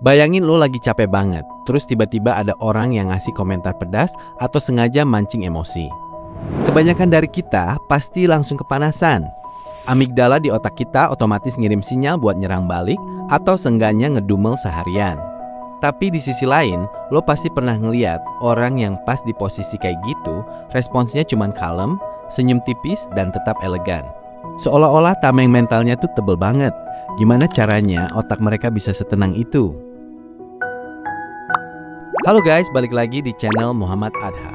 Bayangin lo lagi capek banget, terus tiba-tiba ada orang yang ngasih komentar pedas atau sengaja mancing emosi. Kebanyakan dari kita pasti langsung kepanasan. Amigdala di otak kita otomatis ngirim sinyal buat nyerang balik atau seenggaknya ngedumel seharian. Tapi di sisi lain, lo pasti pernah ngeliat orang yang pas di posisi kayak gitu, responsnya cuman kalem, senyum tipis, dan tetap elegan. Seolah-olah tameng mentalnya tuh tebel banget. Gimana caranya otak mereka bisa setenang itu? Halo guys, balik lagi di channel Muhammad Adha.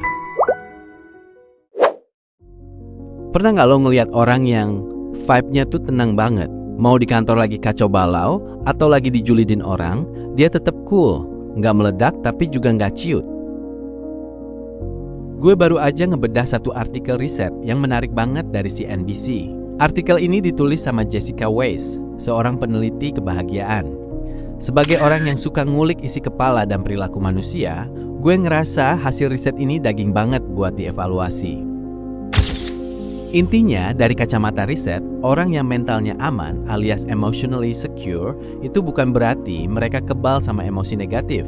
Pernah nggak lo ngeliat orang yang vibe-nya tuh tenang banget? Mau di kantor lagi kacau balau atau lagi dijulidin orang, dia tetap cool, nggak meledak tapi juga nggak ciut. Gue baru aja ngebedah satu artikel riset yang menarik banget dari CNBC. Artikel ini ditulis sama Jessica Weiss, seorang peneliti kebahagiaan. Sebagai orang yang suka ngulik isi kepala dan perilaku manusia, gue ngerasa hasil riset ini daging banget buat dievaluasi. Intinya, dari kacamata riset, orang yang mentalnya aman alias emotionally secure itu bukan berarti mereka kebal sama emosi negatif,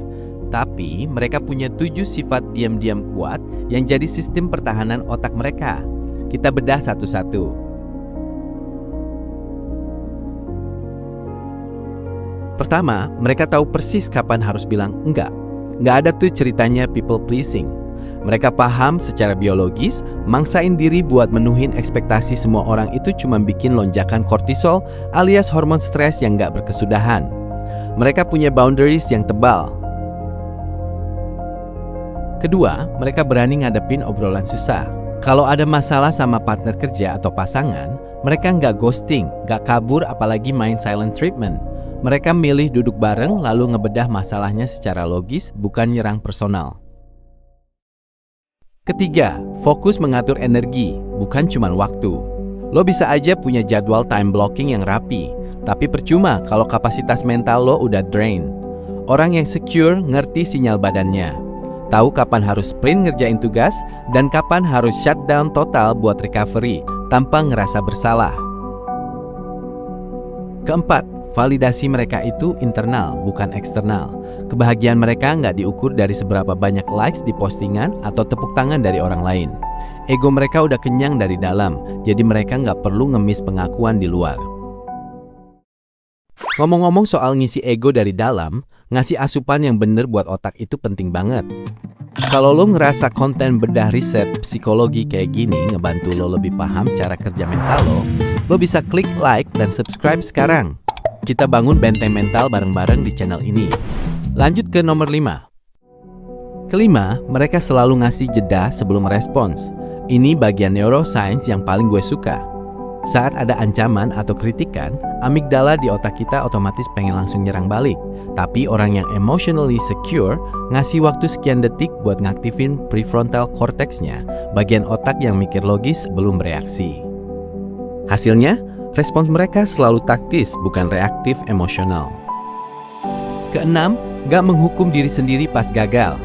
tapi mereka punya 7 sifat diam-diam kuat yang jadi sistem pertahanan otak mereka. Kita bedah satu-satu. Pertama, mereka tahu persis kapan harus bilang enggak. Nggak ada tuh ceritanya people pleasing. Mereka paham secara biologis, maksain diri buat menuhin ekspektasi semua orang itu cuma bikin lonjakan kortisol alias hormon stres yang nggak berkesudahan. Mereka punya boundaries yang tebal. Kedua, mereka berani ngadepin obrolan susah. Kalau ada masalah sama partner kerja atau pasangan, mereka nggak ghosting, nggak kabur apalagi main silent treatment. Mereka milih duduk bareng lalu ngebedah masalahnya secara logis, bukan nyerang personal. Ketiga, fokus mengatur energi, bukan cuma waktu. Lo bisa aja punya jadwal time blocking yang rapi, tapi percuma kalau kapasitas mental lo udah drain. Orang yang secure ngerti sinyal badannya, tahu kapan harus sprint ngerjain tugas dan kapan harus shutdown total buat recovery tanpa ngerasa bersalah. Keempat, validasi mereka itu internal, bukan eksternal. Kebahagiaan mereka nggak diukur dari seberapa banyak likes di postingan atau tepuk tangan dari orang lain. Ego mereka udah kenyang dari dalam, jadi mereka nggak perlu ngemis pengakuan di luar. Ngomong-ngomong soal ngisi ego dari dalam, ngasih asupan yang bener buat otak itu penting banget. Kalau lo ngerasa konten bedah riset psikologi kayak gini ngebantu lo lebih paham cara kerja mental lo bisa klik like dan subscribe sekarang. Kita bangun benteng mental bareng-bareng di channel ini. Lanjut ke nomor 5. Kelima, mereka selalu ngasih jeda sebelum respons. Ini bagian neuroscience yang paling gue suka. Saat ada ancaman atau kritikan, amigdala di otak kita otomatis pengen langsung nyerang balik. Tapi orang yang emotionally secure ngasih waktu sekian detik buat ngaktifin prefrontal cortex-nya, bagian otak yang mikir logis sebelum bereaksi. Hasilnya, respons mereka selalu taktis, bukan reaktif emosional. Keenam, gak menghukum diri sendiri pas gagal.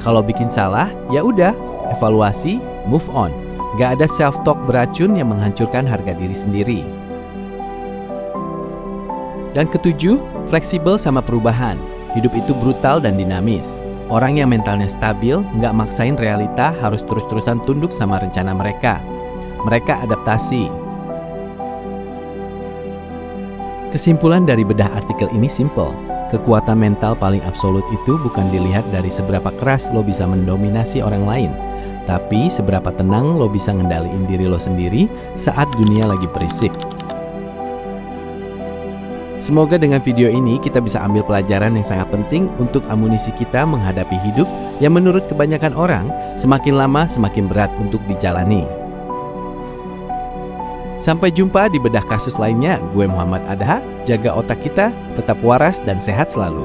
Kalau bikin salah, ya udah, evaluasi, move on. Gak ada self-talk beracun yang menghancurkan harga diri sendiri. Dan ketujuh, fleksibel sama perubahan. Hidup itu brutal dan dinamis. Orang yang mentalnya stabil, gak maksain realita harus terus-terusan tunduk sama rencana mereka. Mereka adaptasi. Kesimpulan dari bedah artikel ini simple. Kekuatan mental paling absolut itu bukan dilihat dari seberapa keras lo bisa mendominasi orang lain, tapi seberapa tenang lo bisa ngendaliin diri lo sendiri saat dunia lagi berisik. Semoga dengan video ini kita bisa ambil pelajaran yang sangat penting untuk amunisi kita menghadapi hidup yang menurut kebanyakan orang semakin lama semakin berat untuk dijalani. Sampai jumpa di bedah kasus lainnya. Gue Muhammad Adha, jaga otak kita, tetap waras dan sehat selalu.